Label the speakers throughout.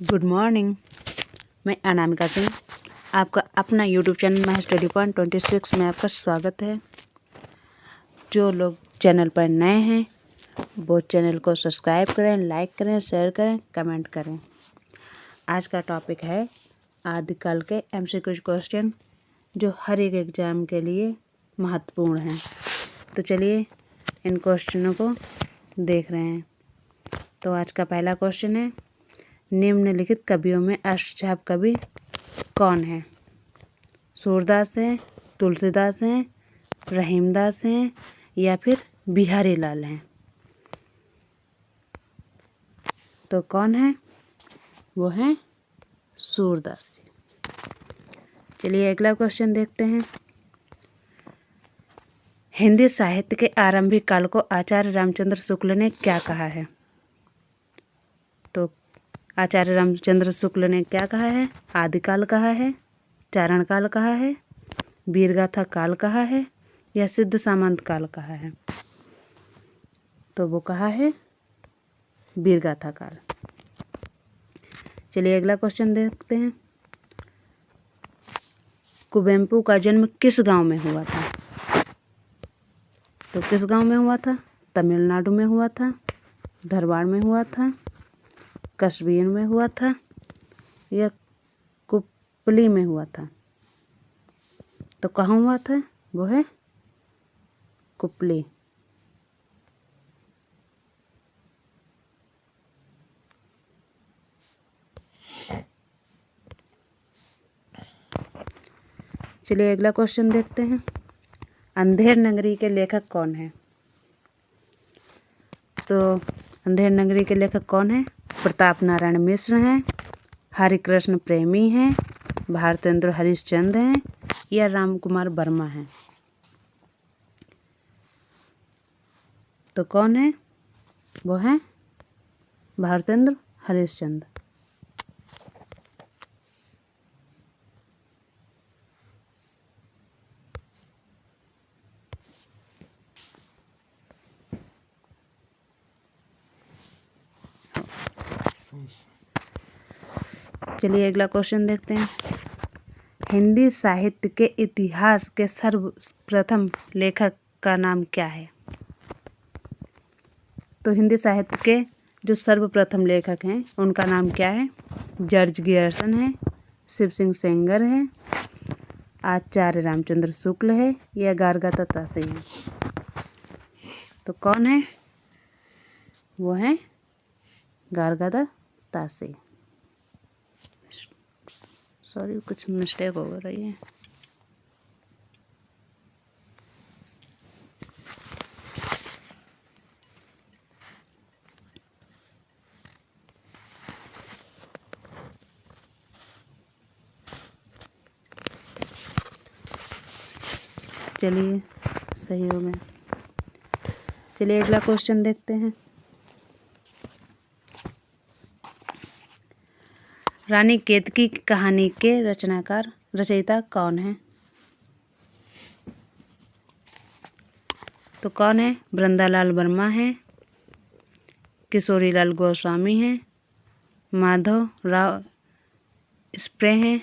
Speaker 1: Good morning. मैं अनामिका सिंह, आपका अपना यूट्यूब चैनल महज स्टडी पॉइंट 26 में आपका स्वागत है। जो लोग चैनल पर नए हैं वो चैनल को सब्सक्राइब करें, लाइक करें, शेयर करें, कमेंट करें। आज का टॉपिक है आदिकाल के एमसीक्यू क्वेश्चन जो हर एक एग्ज़ाम के लिए महत्वपूर्ण हैं। तो चलिए इन क्वेश्चनों को देख रहे हैं। तो आज का पहला क्वेश्चन है, निम्नलिखित कवियों में अष्टछाप कवि कौन है? सूरदास हैं, तुलसीदास हैं, रहीमदास हैं या फिर बिहारी लाल हैं? तो कौन है? वो हैं सूरदास जी। चलिए अगला क्वेश्चन देखते हैं। हिंदी साहित्य के आरंभिक काल को आचार्य रामचंद्र शुक्ल ने क्या कहा है? तो आचार्य रामचंद्र शुक्ल ने क्या कहा है? आदिकाल कहा है, चारण काल कहा है, वीरगाथा काल कहा है या सिद्ध सामंत काल कहा है? तो वो कहा है वीरगाथा काल। चलिए अगला क्वेश्चन देखते हैं। कुवेम्पू का जन्म किस गांव में हुआ था? तो किस गांव में हुआ था? तमिलनाडु में हुआ था, धारवाड़ में हुआ था, कश्मीर में हुआ था या कुपली में हुआ था? तो कहाँ हुआ था? वो है कुपली। चलिए अगला क्वेश्चन देखते हैं। अंधेर नगरी के लेखक कौन है? तो अंधेर नगरी के लेखक कौन है? प्रताप नारायण मिश्र हैं, हरिकृष्ण प्रेमी हैं, भारतेंद्र हरिश्चंद्र हैं या राम कुमार वर्मा हैं? तो कौन है? वो हैं भारतेंद्र हरिश्चंद्र। चलिए अगला क्वेश्चन देखते हैं। हिंदी साहित्य के इतिहास के सर्वप्रथम लेखक का नाम क्या है? तो हिंदी साहित्य के जो सर्वप्रथम लेखक हैं उनका नाम क्या है? जॉर्ज ग्रियर्सन है, शिव सिंह सेंगर है, आचार्य रामचंद्र शुक्ल है या गारगाता तासे है? तो कौन है? वो है गारगाता तासे। सॉरी, कुछ मिस्टेक हो रही है। चलिए सही हो गया। चलिए अगला क्वेश्चन देखते हैं। रानी केतकी की कहानी के रचयिता कौन है? तो कौन है? वृंदालाल वर्मा है, किशोरीलाल गोस्वामी हैं, माधव राव स्प्रे हैं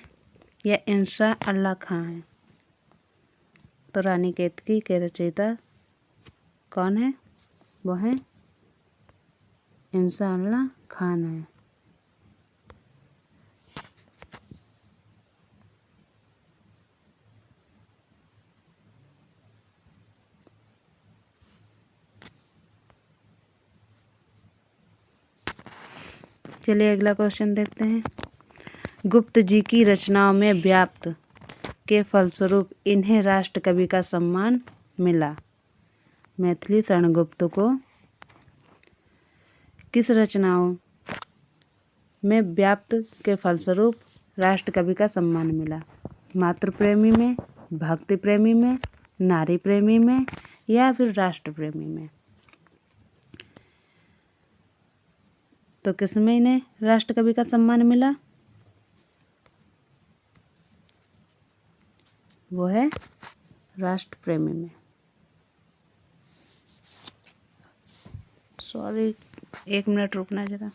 Speaker 1: या इंसा अल्लाह खां हैं? तो रानी केतकी के रचयिता कौन है? वो है इंसा अल्लाह खान है। चलिए अगला क्वेश्चन देखते हैं। गुप्त जी की रचनाओं में व्याप्त के फलस्वरूप इन्हें राष्ट्रकवि का सम्मान मिला। मैथिली शरण गुप्त को किस रचनाओं में व्याप्त के फलस्वरूप राष्ट्रकवि का सम्मान मिला? मातृ प्रेमी में, भक्ति प्रेमी में, नारी प्रेमी में या फिर राष्ट्र प्रेमी में? तो किसमें इन्हें राष्ट्रकवि का सम्मान मिला? वो है राष्ट्र प्रेमी में। सॉरी, 1 मिनट रुकना जरा।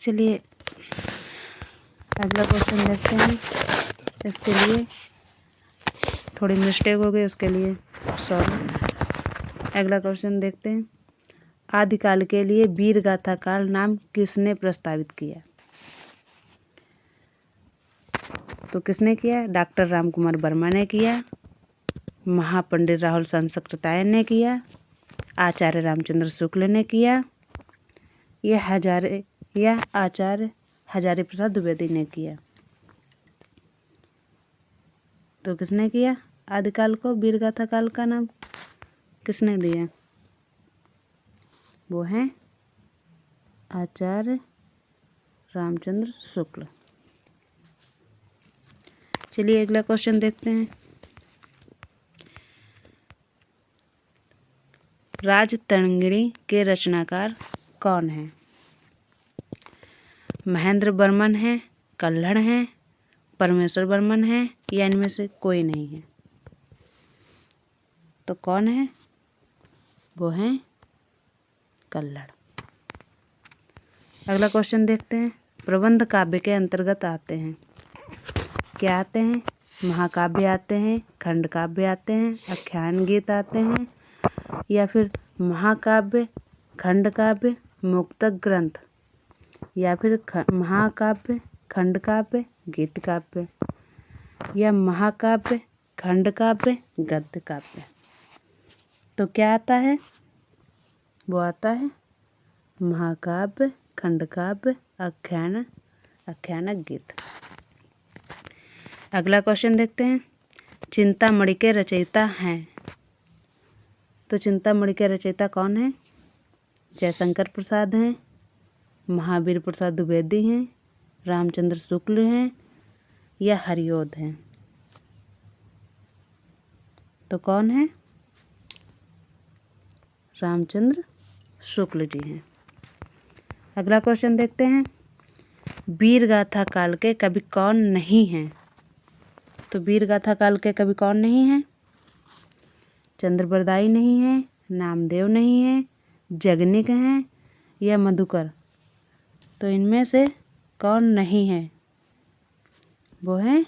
Speaker 1: चलिए अगला क्वेश्चन देखते हैं। इसके लिए थोड़ी मिस्टेक हो गई, उसके लिए सॉरी। अगला क्वेश्चन देखते हैं। आदिकाल के लिए वीर गाथा काल नाम किसने प्रस्तावित किया? तो किसने किया? डॉक्टर रामकुमार वर्मा ने किया, महापंडित राहुल संस्कृतायन ने किया, आचार्य रामचंद्र शुक्ल ने किया, या आचार्य हजारी प्रसाद द्विवेदी ने किया। तो किसने किया? आदिकाल को वीर गाथा काल का नाम किसने दिया? वो है आचार्य रामचंद्र शुक्ल। चलिए अगला क्वेश्चन देखते हैं। राजतरंगिणी के रचनाकार कौन है? महेंद्र वर्मन है, कल्हड़ है, परमेश्वर वर्मन है, या इनमें से कोई नहीं है? तो कौन है? वो है कल्हड़। अगला क्वेश्चन देखते हैं। प्रबंध काव्य के अंतर्गत आते हैं, क्या आते हैं? महाकाव्य आते हैं, खंड काव्य आते हैं, आख्यान गीत आते हैं, या फिर महाकाव्य, खंड काव्य, मुक्तक ग्रंथ, या फिर महाकाव्य, खंड काव्य, गीत काव्य, या महाकाव्य, खंड काव्य, गद्य काव्य। तो क्या आता है? वो आता है महाकाव्य, खंड काव्य, आख्यानक गीत। अगला क्वेश्चन देखते हैं। चिंतामणि के रचयिता हैं, तो चिंतामणि के रचयिता कौन है? जयशंकर प्रसाद हैं, महावीर प्रसाद द्विवेदी हैं, रामचंद्र शुक्ल हैं, या हरिओध हैं? तो कौन है? रामचंद्र शुक्ल जी हैं। अगला क्वेश्चन देखते हैं। वीर गाथा काल के कवि कौन नहीं हैं? तो वीर गाथा काल के कवि कौन नहीं हैं? चंद्रबरदाई नहीं है, नामदेव नहीं है, जगनिक हैं, या मधुकर? तो इनमें से कौन नहीं है? वो है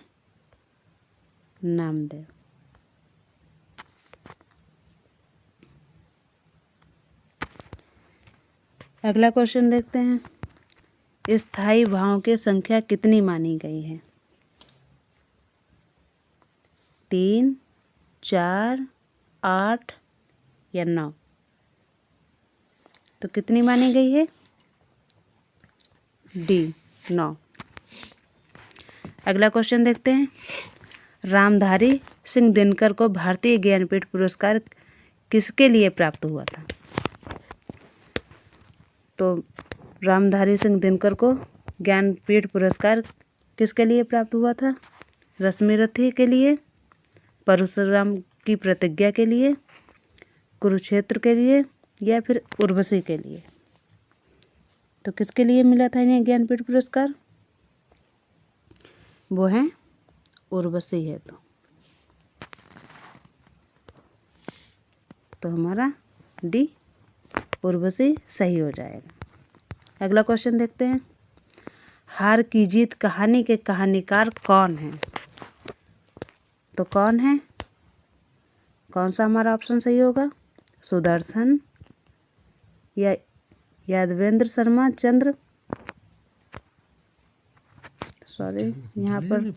Speaker 1: नामदेव। अगला क्वेश्चन देखते हैं। स्थायी भावों की संख्या कितनी मानी गई है? 3, 4, 8 या 9? तो कितनी मानी गई है? डी, 9। अगला क्वेश्चन देखते हैं। रामधारी सिंह दिनकर को भारतीय ज्ञानपीठ पुरस्कार किसके लिए प्राप्त हुआ था? तो रामधारी सिंह दिनकर को ज्ञानपीठ पुरस्कार किसके लिए प्राप्त हुआ था? रश्मिरथी के लिए, परशुराम की प्रतिज्ञा के लिए, कुरुक्षेत्र के लिए, या फिर उर्वशी के लिए? तो किसके लिए मिला था इन्हें ज्ञानपीठ पुरस्कार? वो है उर्वशी है। तो हमारा डी उर्वशी सही हो जाएगा। अगला क्वेश्चन देखते हैं। हार की जीत कहानी के कहानीकार कौन है? तो कौन है? कौन सा हमारा ऑप्शन सही होगा? सुदर्शन, या यादवेंद्र शर्मा चंद्र, सॉरी यहाँ पर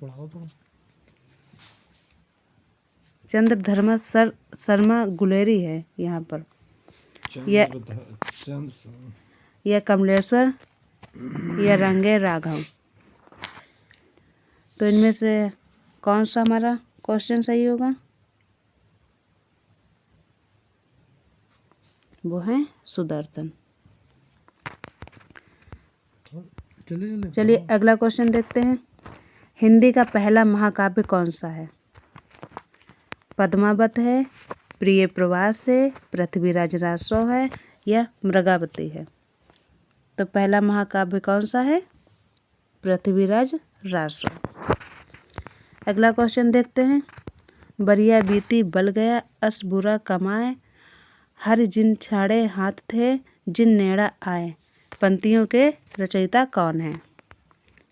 Speaker 1: चंद्रधर्मा शर्मा गुलेरी है यहाँ पर, या कमलेश्वर, या रंगे राघव? तो इनमें से कौन सा हमारा क्वेश्चन सही होगा? वो है सुदर्शन। चलिए अगला क्वेश्चन देखते हैं। हिंदी का पहला महाकाव्य कौन सा है? पद्मावत है, प्रिय प्रवास है, पृथ्वीराज राजसो है, या मृगावती है? तो पहला महाकाव्य कौन सा है? पृथ्वीराज राजसो। अगला क्वेश्चन देखते हैं। बरिया बीती बल गया अस बुरा कमाए, हर जिन छाड़े हाथ थे जिन नेड़ा आए, पंक्तियों के रचयिता कौन हैं?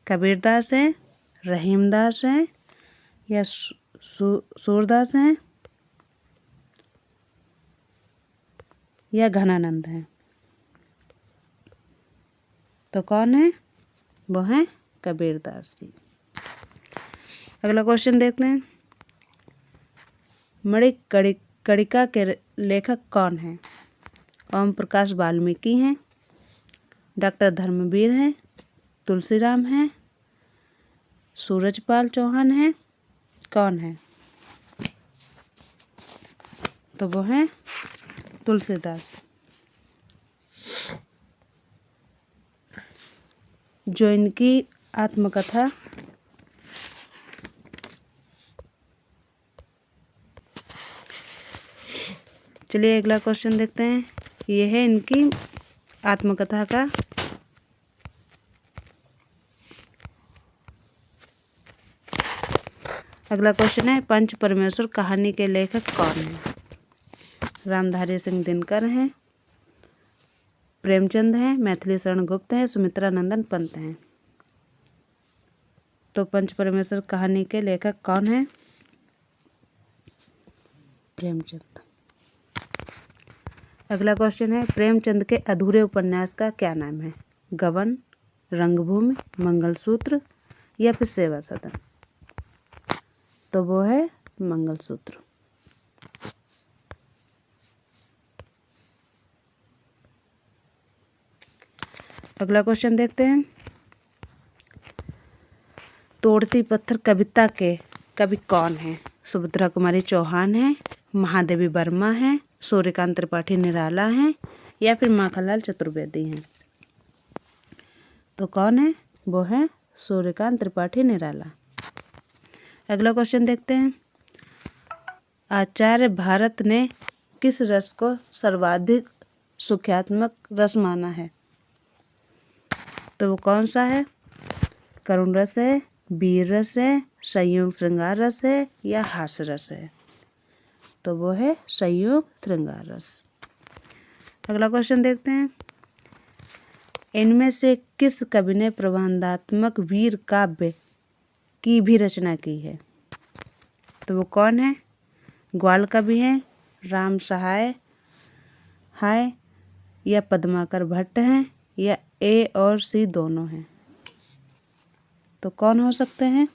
Speaker 1: कबीरदास हैं, रहीमदास हैं या सूरदास हैं या घनानंद हैं? तो कौन है? वो हैं कबीरदास जी। अगला क्वेश्चन देखते हैं। मणिकर्णिका के लेखक कौन हैं? ओम प्रकाश वाल्मीकि हैं, डॉक्टर धर्मवीर हैं, तुलसीराम हैं, सूरजपाल चौहान हैं, कौन है? तो वो हैं तुलसीदास। जो इनकी आत्मकथा चलिए अगला क्वेश्चन देखते हैं। ये है इनकी आत्मकथा का अगला क्वेश्चन है, पंच परमेश्वर कहानी के लेखक कौन है? रामधारी सिंह दिनकर हैं, प्रेमचंद हैं, मैथिली शरण गुप्त हैं, सुमित्रा नंदन पंत हैं। तो पंच परमेश्वर कहानी के लेखक कौन है? प्रेमचंद। अगला क्वेश्चन है, प्रेमचंद के अधूरे उपन्यास का क्या नाम है? गबन, रंगभूमि, मंगलसूत्र या फिर सेवा सदन? तो वो है मंगलसूत्र। अगला क्वेश्चन देखते हैं। तोड़ती पत्थर कविता के कवि कौन है? सुभद्रा कुमारी चौहान है, महादेवी वर्मा है, सूर्यकांत त्रिपाठी निराला हैं या फिर माखनलाल चतुर्वेदी हैं? तो कौन है? वो है सूर्यकांत त्रिपाठी निराला। अगला क्वेश्चन देखते हैं। आचार्य भारत ने किस रस को सर्वाधिक सुख्यात्मक रस माना है? तो वो कौन सा है? करुण रस है, वीर रस है, संयोग श्रृंगार रस है या हास्य रस है? तो वो है संयोग श्रृंगार रस। अगला क्वेश्चन देखते हैं। इनमें से किस कवि ने प्रबंधात्मक वीर काव्य की भी रचना की है? तो वो कौन है? ग्वाल कवि हैं, राम सहाय हाय या पद्माकर भट्ट हैं या ए और सी दोनों हैं? तो कौन हो सकते हैं?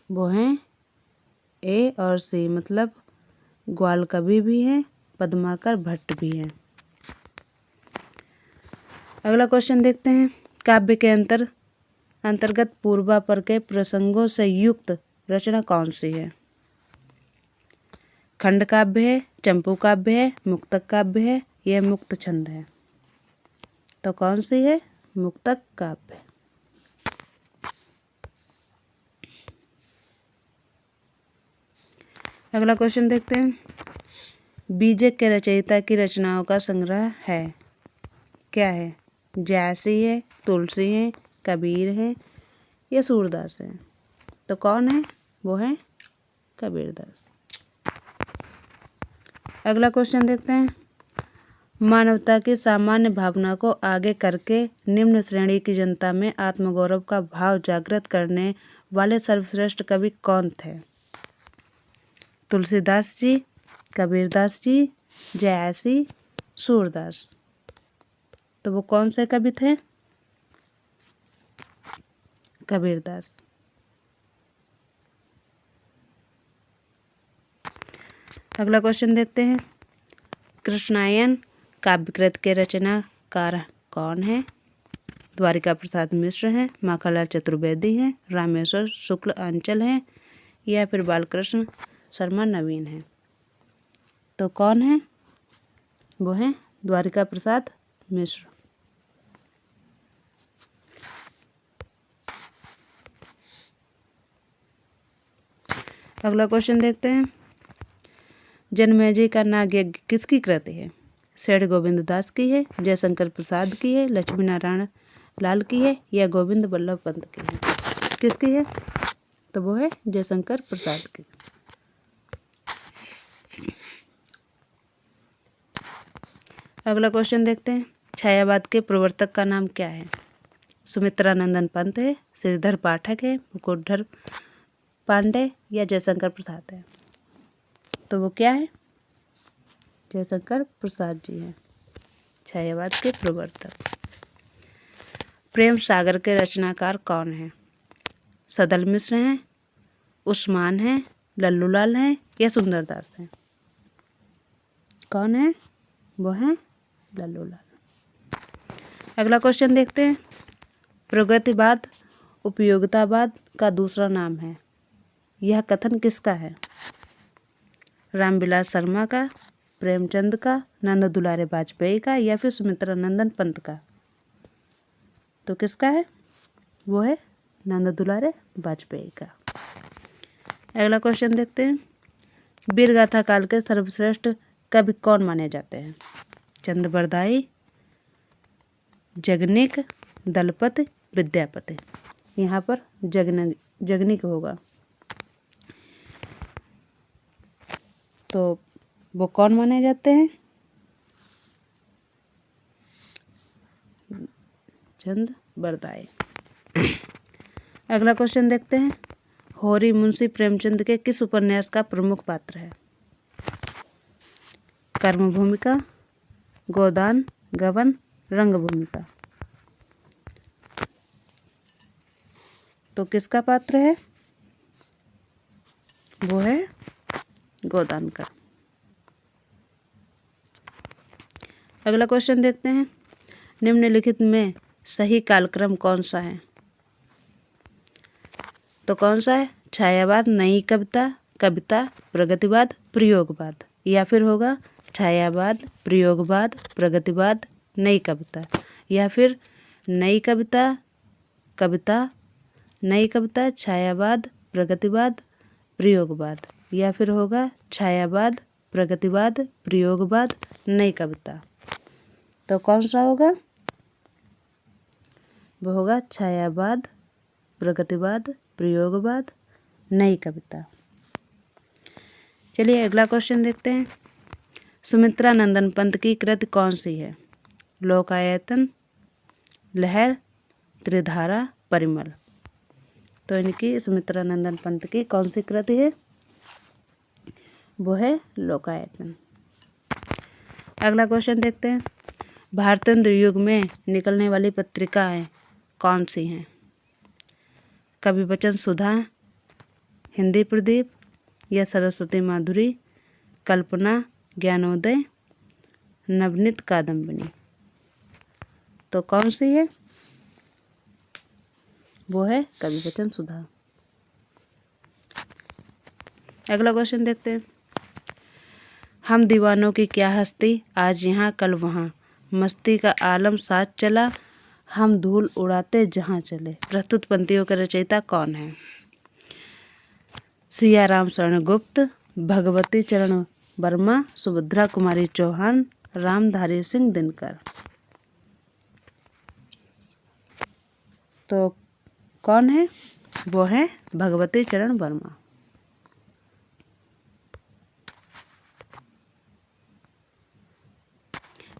Speaker 1: वो हैं ए और सी, मतलब ग्वाल कवि भी हैं, पद्माकर भट्ट भी हैं। अगला क्वेश्चन देखते हैं। काव्य के अंतर्गत पूर्वापर के प्रसंगों से युक्त रचना कौन सी है? खंड काव्य है, चंपू काव्य है, मुक्तक काव्य है, यह मुक्त छंद है? तो कौन सी है? मुक्तक काव्य। अगला क्वेश्चन देखते हैं। बीजक के रचयिता की रचनाओं का संग्रह है, क्या है? जायसी है, तुलसी है, कबीर है या सूरदास है? तो कौन है? वो है कबीरदास। अगला क्वेश्चन देखते हैं। मानवता की सामान्य भावना को आगे करके निम्न श्रेणी की जनता में आत्मगौरव का भाव जागृत करने वाले सर्वश्रेष्ठ कवि कौन थे? तुलसीदास जी, कबीरदास जी, जयासी, सूरदास? तो वो कौन से कवि थे? कबीरदास। अगला क्वेश्चन देखते हैं। कृष्णायन काव्यकृत के रचनाकार कौन है? द्वारिका प्रसाद मिश्र हैं, माखनलाल चतुर्वेदी हैं, रामेश्वर शुक्ल अंचल हैं या फिर बालकृष्ण शर्मा नवीन हैं? तो कौन है? वो हैं द्वारिका प्रसाद मिश्र। अगला क्वेश्चन देखते हैं। जनमेजय का नागयज्ञ किसकी कृति है? सेठ गोविंद दास की है, जयशंकर प्रसाद की है, लक्ष्मी नारायण लाल की है या गोविंद बल्लभ पंत की है? किसकी है? तो वो है जयशंकर प्रसाद की। अगला क्वेश्चन देखते हैं। छायावाद के प्रवर्तक का नाम क्या है? सुमित्रा नंदन पंत है, श्रीधर पाठक है, मुकुटधर पांडे या जयशंकर प्रसाद है? तो वो क्या है? जयशंकर प्रसाद जी हैं छायावाद के प्रवर्तक। प्रेम सागर के रचनाकार कौन है? सदल मिश्र हैं, उस्मान हैं, लल्लूलाल हैं या सुंदरदास हैं? कौन है? वो हैं लल्लूलाल। अगला क्वेश्चन देखते हैं। प्रगतिवाद उपयोगितावाद का दूसरा नाम है। यह कथन किसका है? रामविलास शर्मा का, प्रेमचंद का, नंद दुलारे वाजपेयी का या फिर सुमित्रा नंदन पंत का? तो किसका है? वो है नंद दुलारे वाजपेयी का। अगला क्वेश्चन देखते हैं। वीरगाथा काल के सर्वश्रेष्ठ कवि कौन माने जाते हैं? चंद बरदाई, जगनिक, दलपत, विद्यापति। यहाँ पर जगनिक होगा। तो वो कौन माने जाते हैं? चंद बरदाई। अगला क्वेश्चन देखते हैं। होरी मुंशी प्रेमचंद के किस उपन्यास का प्रमुख पात्र है? कर्म भूमिका, गोदान, गबन, रंग भूमिका। तो किसका पात्र है? वो है गोदान का। अगला क्वेश्चन देखते हैं। निम्नलिखित में सही कालक्रम कौन सा है? तो कौन सा है? छायावाद, नई कविता, कविता, प्रगतिवाद, प्रयोगवाद या फिर होगा छायावाद, प्रयोगवाद, प्रगतिवाद, नई कविता या फिर नई कविता, कविता, नई कविता, छायावाद, प्रगतिवाद, प्रयोगवाद या फिर होगा छायावाद, प्रगतिवाद, प्रयोगवाद, नई कविता। तो कौन सा होगा? वो होगा छायावाद, प्रगतिवाद, प्रयोगवाद, नई कविता। चलिए अगला क्वेश्चन देखते हैं। सुमित्रा नंदन पंत की कृति कौन सी है? लोकायतन, लहर, त्रिधारा, परिमल। तो इनकी सुमित्रा नंदन पंत की कौन सी कृति है? वो है लोकायतन। अगला क्वेश्चन देखते हैं। भारतेंद्र युग में निकलने वाली पत्रिकाएं कौन सी हैं? कवि वचन सुधा, हिंदी प्रदीप या सरस्वती माधुरी, कल्पना, ज्ञानोदय, नवनीत कादम्बिनी। तो कौन सी है? वो है कवि वचन सुधा। अगला क्वेश्चन देखते हैं। हम दीवानों की क्या हस्ती, आज यहाँ कल वहाँ, मस्ती का आलम साथ चला, हम धूल उड़ाते जहाँ चले। प्रस्तुत पंक्तियों के रचयिता कौन है? सियाराम शरण गुप्त, भगवती चरण वर्मा, सुभद्रा कुमारी चौहान, रामधारी सिंह दिनकर। तो कौन है? वो है भगवती चरण वर्मा।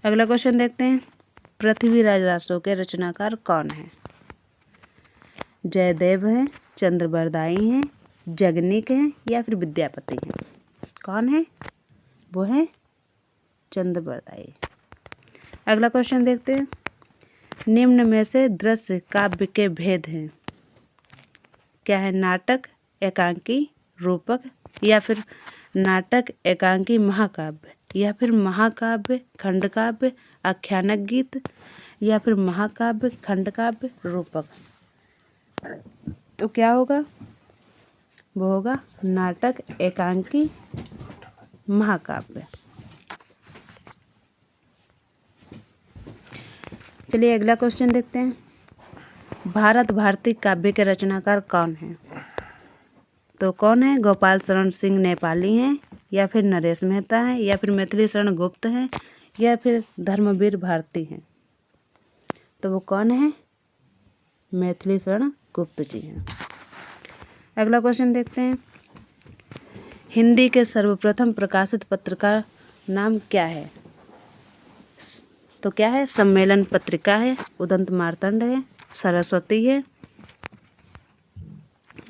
Speaker 1: अगला क्वेश्चन देखते हैं। पृथ्वीराज रासो के रचनाकार कौन है? जयदेव हैं, चंद्र बरदाई हैं, जगनिक हैं या फिर विद्यापति हैं? कौन है? वो है चंद्र बरदाई। अगला क्वेश्चन देखते हैं। निम्न में से दृश्य काव्य के भेद हैं। क्या है? नाटक, एकांकी, रूपक या फिर नाटक, एकांकी, महाकाव्य या फिर महाकाव्य, खंडकाव्य, आख्यानक गीत या फिर महाकाव्य, खंडकाव्य, रूपक। तो क्या होगा? वो होगा नाटक, एकांकी, महाकाव्य। चलिए अगला क्वेश्चन देखते हैं। भारत भारती काव्य के रचनाकार कौन है? तो कौन है? गोपाल शरण सिंह नेपाली हैं या फिर नरेश मेहता हैं या फिर मैथिली शरण गुप्त हैं या फिर धर्मवीर भारती हैं? तो वो कौन है? मैथिली शरण गुप्त जी हैं। अगला क्वेश्चन देखते हैं। हिंदी के सर्वप्रथम प्रकाशित पत्र का नाम क्या है? तो क्या है? सम्मेलन पत्रिका है, उदंत मार्तंड है, सरस्वती है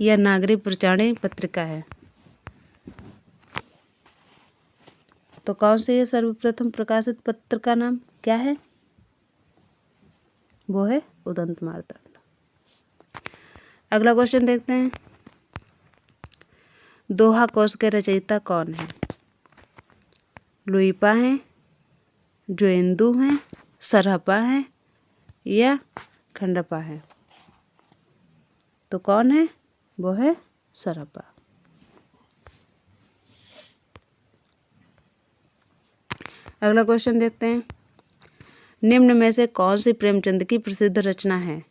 Speaker 1: या नागरिक प्रचारणी पत्रिका है। तो कौन सी है सर्वप्रथम प्रकाशित पत्र का नाम क्या है? वो है उदंत मार्तंड। अगला क्वेश्चन देखते हैं। दोहा कोश के रचयिता कौन है? लुइपा है, जोइंदू है, सरहपा है या खंडपा है? तो कौन है? वो है सरहपा। अगला क्वेश्चन देखते हैं। निम्न में से कौन सी प्रेमचंद की प्रसिद्ध रचना है?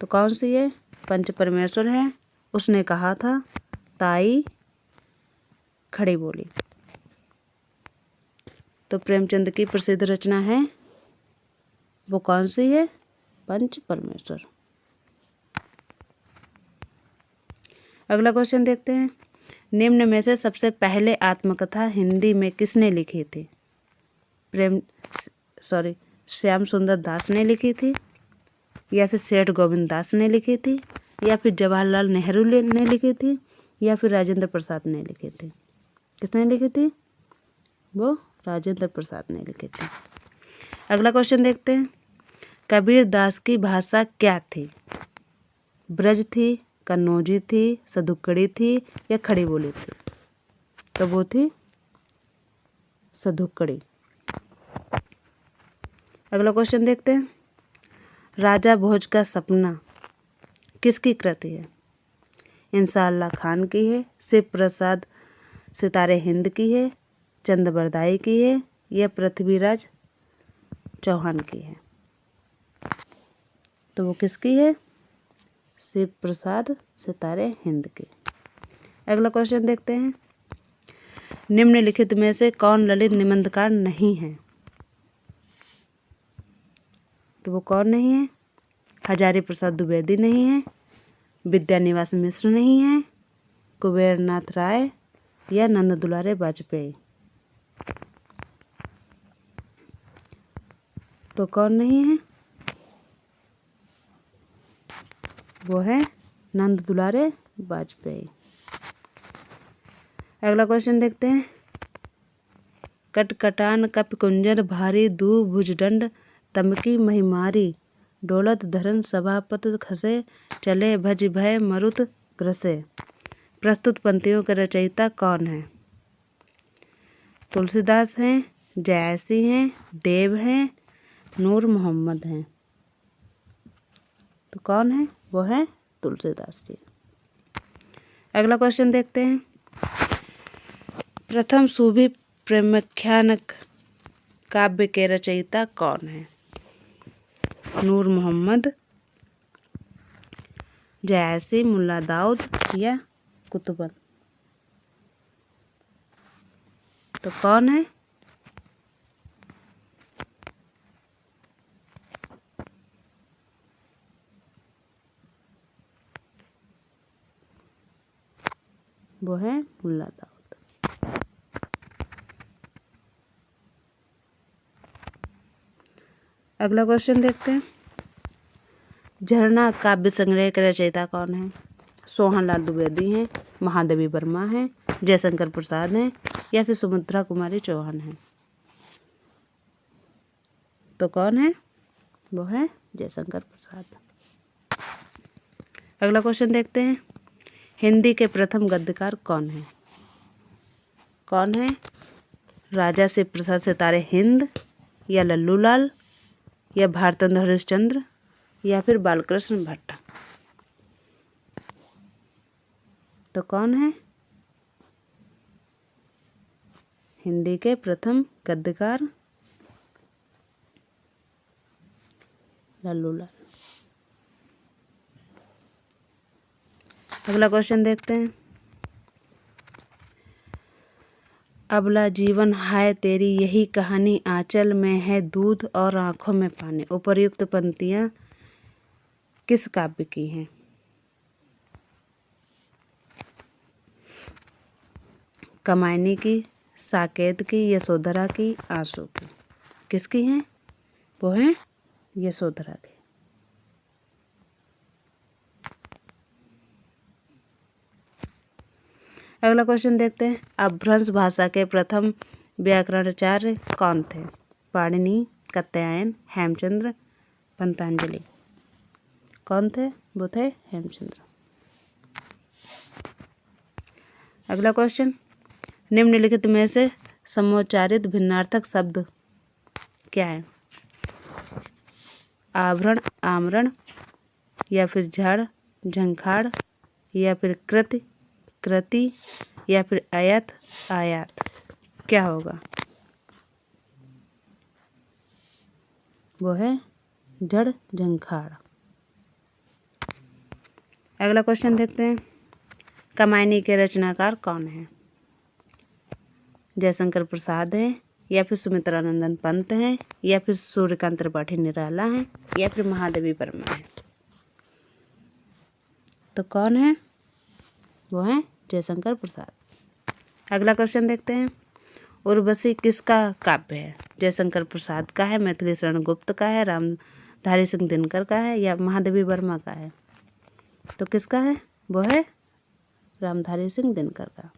Speaker 1: तो कौन सी है? पंच परमेश्वर है, उसने कहा था, ताई, खड़ी बोली। तो प्रेमचंद की प्रसिद्ध रचना है वो कौन सी है? पंच परमेश्वर। अगला क्वेश्चन देखते हैं। निम्न में से सबसे पहले आत्मकथा हिंदी में किसने लिखी थी? श्याम सुंदर दास ने लिखी थी या फिर सेठ गोविंद दास ने लिखी थी या फिर जवाहरलाल नेहरू ने लिखी थी या फिर राजेंद्र प्रसाद ने लिखी थी? किसने लिखी थी? वो राजेंद्र प्रसाद ने लिखी थी। अगला क्वेश्चन देखते हैं। कबीर दास की भाषा क्या थी? ब्रज थी, कन्नौजी थी, सधुक्कड़ी थी या खड़ी बोली थी? तो वो थी सधुक्कड़ी। अगला क्वेश्चन देखते हैं। राजा भोज का सपना किसकी कृति है? इंसाअल्लाह खान की है, शिव प्रसाद सितारे हिंद की है, चंद बरदाई की है या पृथ्वीराज चौहान की है? तो वो किसकी है? शिव प्रसाद सितारे हिंद की। अगला क्वेश्चन देखते हैं। निम्नलिखित में से कौन ललित निबंधकार नहीं है? तो वो कौन नहीं है? हजारी प्रसाद द्विवेदी नहीं है, विद्यानिवास मिश्र नहीं है, कुबेरनाथ राय या नंद दुलारे वाजपेयी? तो कौन नहीं है? वो है नंद दुलारे वाजपेयी। अगला क्वेश्चन देखते हैं। कटकटान कपि कुंजर भारी दू भुजदंड तमकी महिमारी डोलत धरन सभापत खसे चले भज भय मरुत ग्रसे। प्रस्तुत पंक्तियों के रचयिता कौन है? तुलसीदास हैं, जयासी हैं, देव हैं, नूर मोहम्मद हैं? तो कौन है? वो है तुलसीदास जी। अगला क्वेश्चन देखते हैं। प्रथम सूफी प्रेमाख्यानक काव्य के रचयिता कौन है? नूर मोहम्मद, जयासी, मुल्ला दाऊद या कुतुबन? तो कौन है? वो है मुल्ला दाऊद। अगला क्वेश्चन देखते हैं। झरना काव्य संग्रह के रचयिता कौन है? सोहनलाल द्विवेदी हैं, महादेवी वर्मा हैं, जयशंकर प्रसाद हैं या फिर सुमित्रा कुमारी चौहान हैं? तो कौन है? वो है जयशंकर प्रसाद। अगला क्वेश्चन देखते हैं। हिंदी के प्रथम गद्यकार कौन है? कौन है? राजा शिव प्रसाद सितारे हिंद या लल्लू लाल या भारतेंद्र हरिश्चंद्र या फिर बालकृष्ण भट्ट? तो कौन है? हिंदी के प्रथम गद्यकार लल्लू लाल। अगला क्वेश्चन देखते हैं। अबला जीवन हाय तेरी यही कहानी, आंचल में है दूध और आंखों में पानी। उपर्युक्त पंक्तियां किस काव्य की हैं? कमायनी की, साकेत की, यशोधरा की, आंसू की? किसकी हैं? वो हैं यशोधरा की। अगला क्वेश्चन देखते हैं। अपभ्रंश भाषा के प्रथम व्याकरणाचार्य कौन थे? पाणिनि, कात्यायन, हेमचंद्र, पंतंजलि। कौन थे? वो थे हेमचंद्र। अगला क्वेश्चन, निम्नलिखित में से समोच्चारित भिन्नार्थक शब्द क्या है? आवरण, आमरण, या फिर झाड़, झंखाड़, या फिर कृति, कृति, या फिर आयत, आयात। क्या होगा? वो है जड़, झंखाड़। अगला क्वेश्चन देखते हैं। कामायनी के रचनाकार कौन है? जयशंकर प्रसाद हैं, या फिर सुमित्रानंदन पंत हैं, या फिर सूर्यकांत त्रिपाठी निराला हैं, या फिर महादेवी वर्मा है। तो कौन है? वो है जयशंकर प्रसाद। अगला क्वेश्चन देखते हैं। उर्वशी किसका काव्य है? जयशंकर प्रसाद का है, मैथिली शरण गुप्त का है, रामधारी सिंह दिनकर का है, या महादेवी वर्मा का है? तो किसका है? वो है रामधारी सिंह दिनकर का।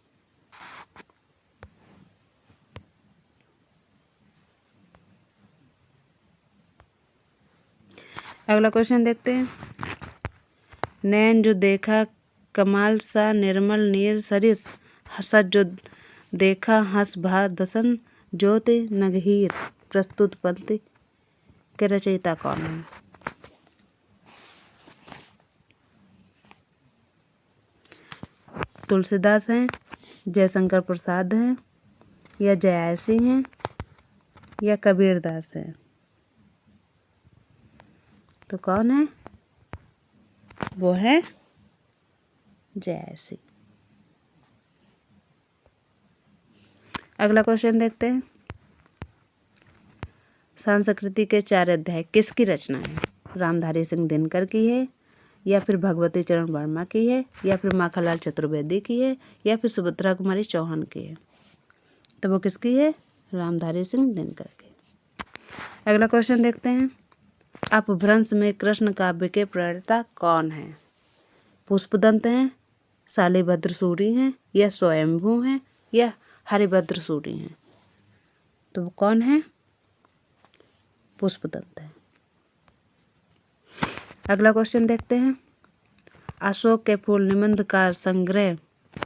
Speaker 1: अगला क्वेश्चन देखते हैं। नैन जो देखा कमाल सा निर्मल नीर सरिस, हसत जो देखा हंस भा दसन ज्योति नगहीर, प्रस्तुत पंक्ति के रचयिता कौन है? तुलसीदास हैं, जयशंकर प्रसाद हैं, या जयासी हैं, या कबीरदास हैं? तो कौन है? वो है जयासी। अगला क्वेश्चन देखते हैं। संस्कृति के 4 अध्याय किसकी रचना है? रामधारी सिंह दिनकर की है, या फिर भगवती चरण वर्मा की है, या फिर माखनलाल चतुर्वेदी की है, या फिर सुभद्रा कुमारी चौहान की है? तो वो किसकी है? रामधारी सिंह दिनकर की। अगला क्वेश्चन देखते हैं। अपभ्रंश में कृष्ण काव्य के प्रणेता कौन है? पुष्पदंत हैं, शालिभद्र सूरि हैं, या स्वयंभू हैं, या हरिभद्र सूरि हैं? तो वो कौन है? पुष्पदंत है। अगला क्वेश्चन देखते हैं। अशोक के फूल निबंध का संग्रह,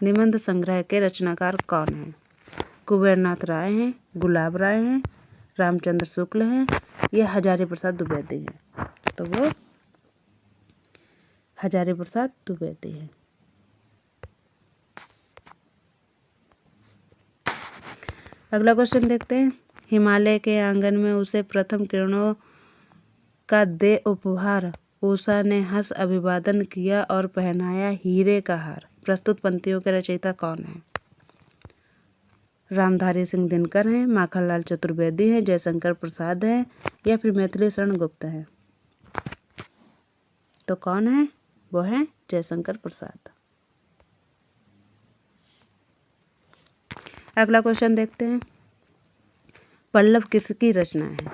Speaker 1: निबंध संग्रह के रचनाकार कौन है? कुबेरनाथ राय हैं, गुलाब राय हैं, रामचंद्र शुक्ल हैं, या हजारी प्रसाद द्विवेदी हैं? तो वो हजारी प्रसाद द्विवेदी है। अगला क्वेश्चन देखते हैं। हिमालय के आंगन में उसे प्रथम किरणों का दे उपहार, उषा ने हंस अभिवादन किया और पहनाया हीरे का हार, प्रस्तुत पंक्तियों के रचयिता कौन है? रामधारी सिंह दिनकर हैं, माखनलाल चतुर्वेदी हैं, जयशंकर प्रसाद हैं, या फिर मैथिली शरण गुप्त हैं? तो कौन है? वो है जयशंकर प्रसाद। अगला क्वेश्चन देखते हैं। पल्लव किसकी रचना है?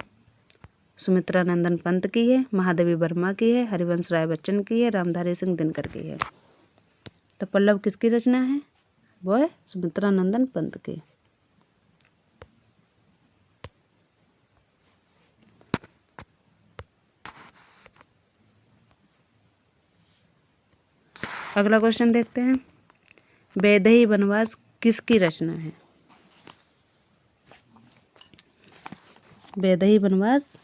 Speaker 1: सुमित्रानंदन पंत की है, महादेवी वर्मा की है, हरिवंश राय बच्चन की है, रामधारी सिंह दिनकर की है? तो पल्लव किसकी रचना है? वो है सुमित्रानंदन पंत की। अगला क्वेश्चन देखते हैं। वैदेही वनवास किसकी रचना है? वैदेही वनवास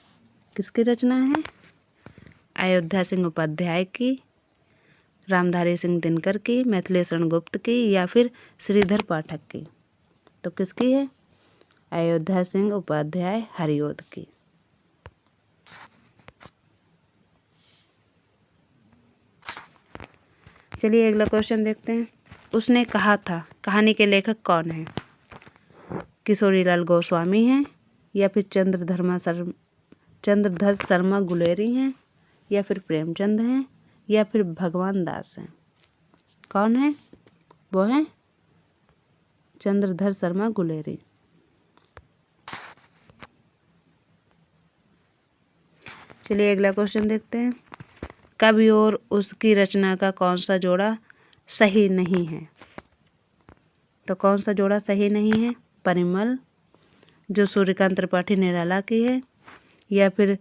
Speaker 1: किसकी रचना है? अयोध्या सिंह उपाध्याय की, रामधारी सिंह दिनकर की, मैथिली शरण गुप्त की, या फिर श्रीधर पाठक की? तो किसकी है? अयोध्या सिंह उपाध्याय हरिऔध की। चलिए अगला क्वेश्चन देखते हैं। उसने कहा था कहानी के लेखक कौन है? किशोरीलाल गोस्वामी हैं, या फिर चंद्रधर शर्मा गुलेरी हैं, या फिर प्रेमचंद हैं, या फिर भगवान दास हैं? कौन है? वो है चंद्रधर शर्मा गुलेरी। चलिए अगला क्वेश्चन देखते हैं। कवि और उसकी रचना का कौन सा जोड़ा सही नहीं है? तो कौन सा जोड़ा सही नहीं है? परिमल जो सूर्यकांत त्रिपाठी निराला की है, या फिर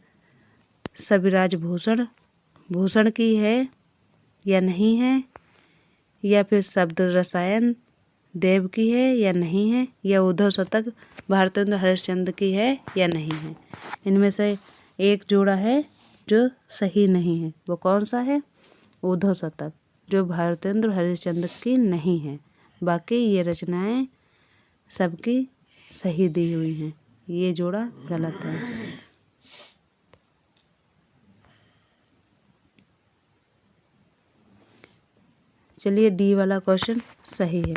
Speaker 1: सविराज भूषण भूषण की है या नहीं है, या फिर शब्द रसायन देव की है या नहीं है, या उद्धव शतक भारतेंद्र हरिश्चंद्र की है या नहीं है। इनमें से एक जोड़ा है जो सही नहीं है। वो कौन सा है? उद्धव शतक जो भारतेंद्र हरिश्चंद्र की नहीं है। बाकी ये रचनाएं सबकी सही दी हुई हैं। ये जोड़ा गलत है। चलिए डी वाला क्वेश्चन सही है।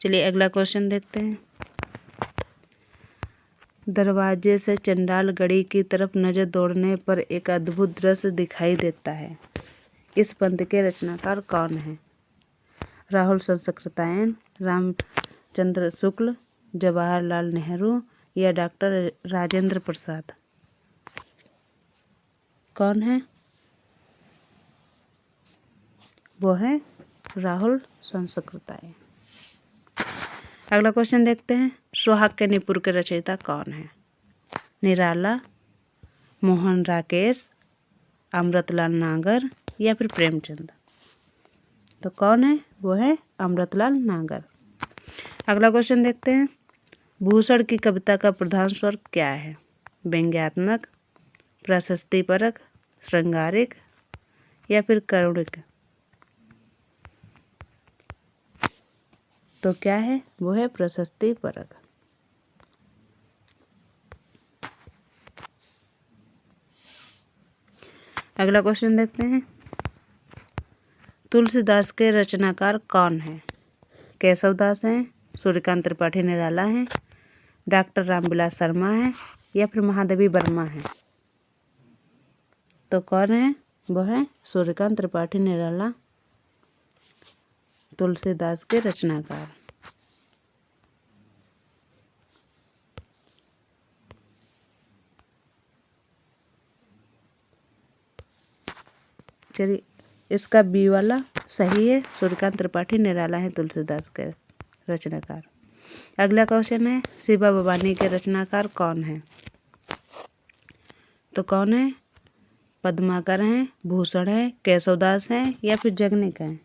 Speaker 1: चलिए अगला क्वेश्चन देखते हैं। दरवाजे से चंडाल गढ़ी की तरफ नजर दौड़ने पर एक अद्भुत दृश्य दिखाई देता है। इस पंक्ति के रचनाकार कौन है? राहुल संस्कृतायन, रामचंद्र शुक्ल, जवाहरलाल नेहरू या डॉक्टर राजेंद्र प्रसाद? कौन है? वो है राहुल संस्कृतायन। अगला क्वेश्चन देखते हैं। सुहाग के निपुर के रचयिता कौन है? निराला, मोहन राकेश, अमृतलाल नागर या फिर प्रेमचंद? तो कौन है? वो है अमृतलाल नागर। अगला क्वेश्चन देखते हैं। भूषण की कविता का प्रधान स्वर क्या है? व्यंग्यात्मक, प्रशस्तिपरक, श्रृंगारिक या फिर करुणिक? तो क्या है? वो है प्रशस्तिपरक। अगला क्वेश्चन देखते हैं। तुलसीदास के रचनाकार कौन है? केशवदास हैं, सूर्यकांत त्रिपाठी निराला हैं, डॉक्टर रामविलास शर्मा हैं या फिर महादेवी वर्मा हैं? तो कौन है? वो है सूर्यकांत त्रिपाठी निराला तुलसीदास के रचनाकार। चलिए इसका बी वाला सही है। सूर्यकांत त्रिपाठी निराला है तुलसीदास के रचनाकार। अगला क्वेश्चन है। शिवा भवानी के रचनाकार कौन है? तो कौन है? पद्माकर हैं, भूषण है, केशवदास हैं या फिर जगनिक हैं?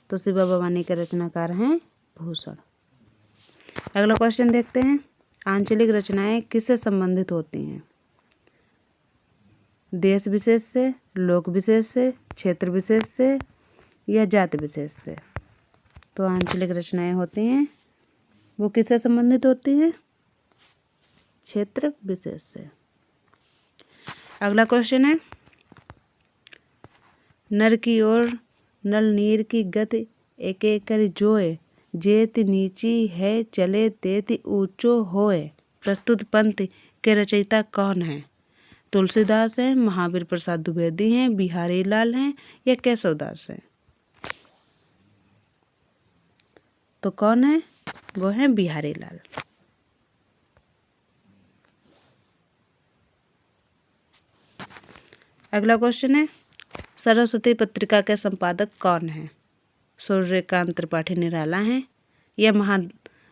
Speaker 1: तो शिवा भवानी के रचनाकार हैं भूषण। अगला क्वेश्चन देखते हैं। आंचलिक रचनाएं किससे संबंधित होती हैं? देश विशेष से, लोक विशेष से, क्षेत्र विशेष से या जाति विशेष से? तो आंचलिक रचनाएं होती हैं वो किससे संबंधित होती हैं? क्षेत्र विशेष से। अगला क्वेश्चन है। नर की ओर नल नीर की गति एक एक कर जोए, जेति नीची है चले तेति ऊंचो होए। प्रस्तुत पंक्ति के रचयिता कौन है? तुलसीदास हैं, महावीर प्रसाद द्विवेदी हैं, बिहारी लाल हैं या केशवदास हैं? तो कौन है? वो है बिहारी लाल। अगला क्वेश्चन है। सरस्वती पत्रिका के संपादक कौन है? सूर्यकांत त्रिपाठी निराला हैं या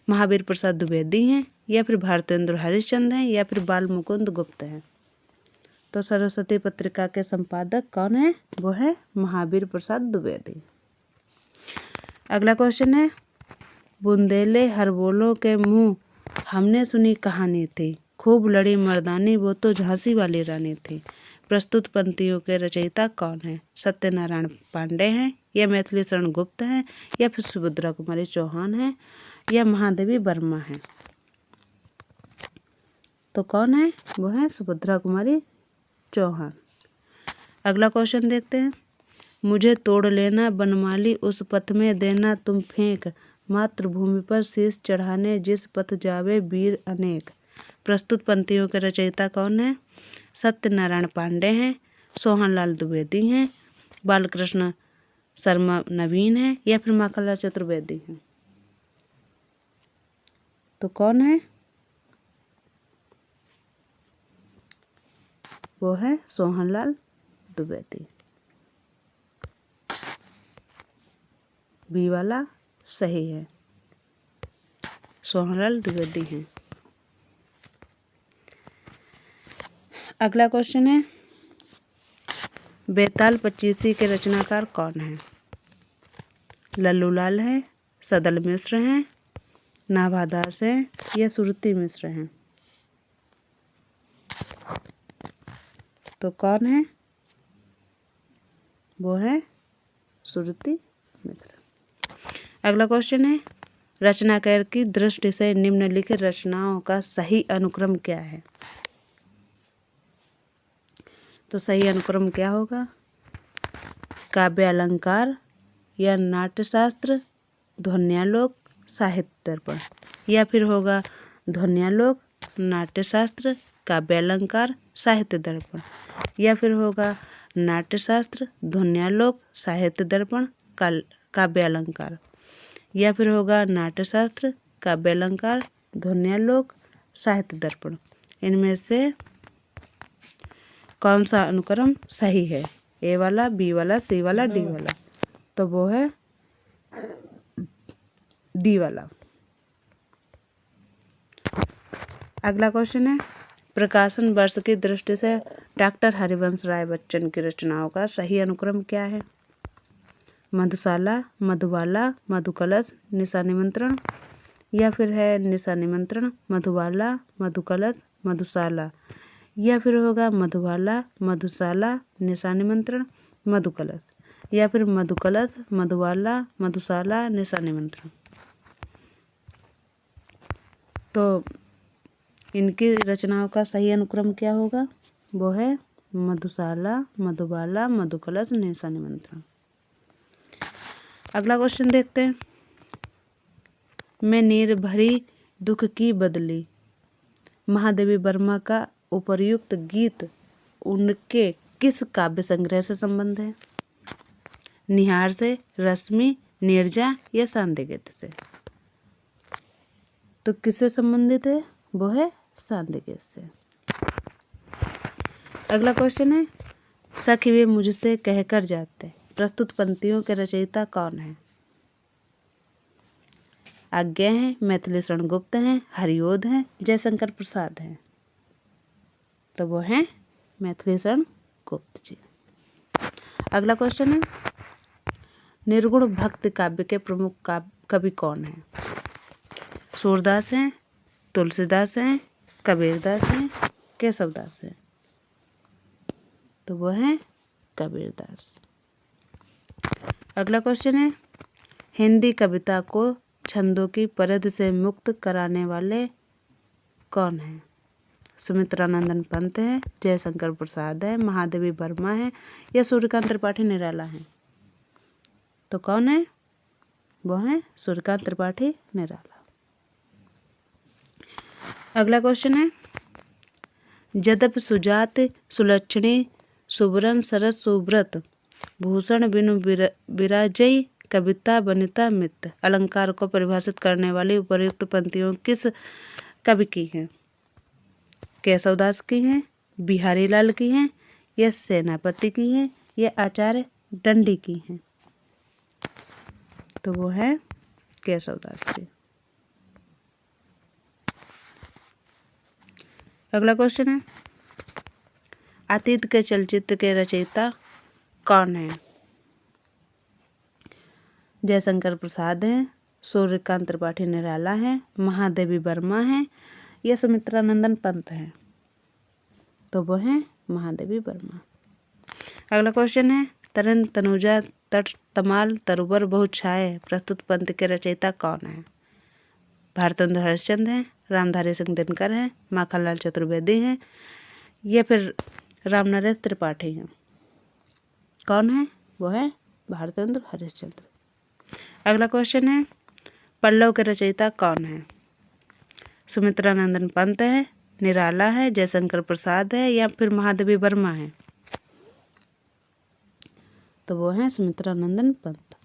Speaker 1: महावीर प्रसाद द्विवेदी हैं या फिर भारतेंद्र हरिश्चंद्र हैं या फिर बाल मुकुंद गुप्त हैं? तो सरस्वती पत्रिका के संपादक कौन है? वो है महावीर प्रसाद द्विवेदी। अगला क्वेश्चन है। बुंदेले हरबोलों के मुंह हमने सुनी कहानी थी, खूब लड़ी मर्दानी वो तो झांसी वाली रानी थी। प्रस्तुत पंक्तियों के रचयिता कौन है? सत्यनारायण पांडे हैं या मैथिली शरण गुप्त हैं या फिर सुभद्रा कुमारी चौहान हैं या महादेवी वर्मा हैं? तो कौन है? वो है सुभद्रा कुमारी चौहान। अगला क्वेश्चन देखते हैं। मुझे तोड़ लेना बनमाली उस पथ में देना तुम फेंक, मातृभूमि पर शीश चढ़ाने जिस पथ जावे वीर अनेक। प्रस्तुत पंक्तियों के रचयिता कौन है? सत्यनारायण पांडे हैं, सोहनलाल द्विवेदी हैं, बालकृष्ण शर्मा नवीन हैं या फिर माखनलाल चतुर्वेदी हैं? तो कौन है? वो है सोहनलाल द्विवेदी। बी वाला सही है, सोहनलाल द्विवेदी हैं। अगला क्वेश्चन है, बेताल पच्चीसी के रचनाकार कौन है? लल्लूलाल है, सदल मिश्र हैं, नाभादास हैं या सुरती मिश्र हैं? तो कौन है? वो है सुरती मिश्र। अगला क्वेश्चन है, रचनाकार की दृष्टि से निम्नलिखित रचनाओं का सही अनुक्रम क्या है? तो सही अनुक्रम क्या होगा? काव्य अलंकार या नाट्यशास्त्र, ध्वन्यालोक, साहित्य दर्पण, या फिर होगा ध्वन्यालोक, नाट्यशास्त्र, काव्य अलंकार, साहित्य दर्पण, या फिर होगा नाट्यशास्त्र, ध्वन्यालोक, साहित्य दर्पण, काव्य अलंकार, या फिर होगा नाट्यशास्त्र, काव्य अलंकार, ध्वन्यालोक, साहित्य दर्पण। इनमें से कौन सा अनुक्रम सही है? ए वाला, बी वाला, सी वाला, डी वाला? तो वो है डी वाला। अगला क्वेश्चन है, प्रकाशन वर्ष की दृष्टि से डॉक्टर हरिवंश राय बच्चन की रचनाओं का सही अनुक्रम क्या है? मधुशाला, मधुबाला, मधुकलश, निशा निमंत्रण, या फिर है निशा निमंत्रण, मधुबाला, मधुकलश, मधुशाला, या फिर होगा मधुबाला, मधुशाला, निशा निमंत्रण, मधुकलश, या फिर मधुकलश, मधुबाला, मधुशाला, निशा निमंत्रण? तो इनकी रचनाओं का सही अनुक्रम क्या होगा? वो है मधुशाला, मधुबाला, मधुकलश, निशा निमंत्रण। अगला क्वेश्चन देखते हैं, मैं नीर भरी दुख की बदली, महादेवी वर्मा का उपर्युक्त गीत उनके किस काव्य संग्रह से संबंध है? निहार से, रश्मि, नीरजा या सांदीपनि से? तो किससे संबंधित है? वो है सांदीपनि से। अगला क्वेश्चन है, सखी वे मुझसे कहकर जाते, प्रस्तुत पंक्तियों के रचयिता कौन है? आज्ञा हैं, मैथिली शरण गुप्त हैं, हरिओध हैं, जयशंकर प्रसाद हैं? तो वो हैं मैथिली शरण गुप्त जी। अगला क्वेश्चन है, निर्गुण भक्ति काव्य के प्रमुख कवि कौन हैं? सूरदास हैं, तुलसीदास हैं, कबीरदास हैं, केशवदास हैं? तो वो हैं कबीरदास। अगला क्वेश्चन है, हिंदी कविता को छंदों की परिधि से मुक्त कराने वाले कौन हैं? सुमित्रानंदन पंत हैं, जयशंकर प्रसाद हैं, महादेवी वर्मा हैं या सूर्यकांत त्रिपाठी निराला हैं? तो कौन है? वो हैं सूर्यकांत त्रिपाठी निराला। अगला क्वेश्चन है, यद्यपि सुजात सुलक्षणी सुबरन सरस सुब्रत भूषण बिनु विराजई कविता वनिता मित्र अलंकार को परिभाषित करने वाली उपर्युक्त पंक्तियों किस कवि की हैं? केशवदास की हैं, बिहारी लाल की हैं या सेनापति की हैं या आचार्य दंडी की हैं? तो वो है केशवदास की। अगला क्वेश्चन है, अतीत के चलचित्र के रचयिता कौन है? जयशंकर प्रसाद हैं, सूर्यकांत त्रिपाठी निराला हैं, महादेवी वर्मा हैं या सुमित्रानंदन पंत हैं? तो वो हैं महादेवी वर्मा। अगला क्वेश्चन है, तरन तनुजा तट तमाल तरुबर बहुत छाए प्रस्तुत पंक्ति के रचयिता कौन है? भारतेंद्र हरिश्चंद्र हैं, रामधारी सिंह दिनकर हैं, माखनलाल चतुर्वेदी हैं या फिर रामनरेश त्रिपाठी हैं? कौन है? वो है भारतेंद्र हरिश्चंद्र। अगला क्वेश्चन है, पल्लव के रचयिता कौन है? सुमित्रानंदन पंत है, निराला है, जयशंकर प्रसाद है या फिर महादेवी वर्मा है? तो वो हैं सुमित्रानंदन पंत।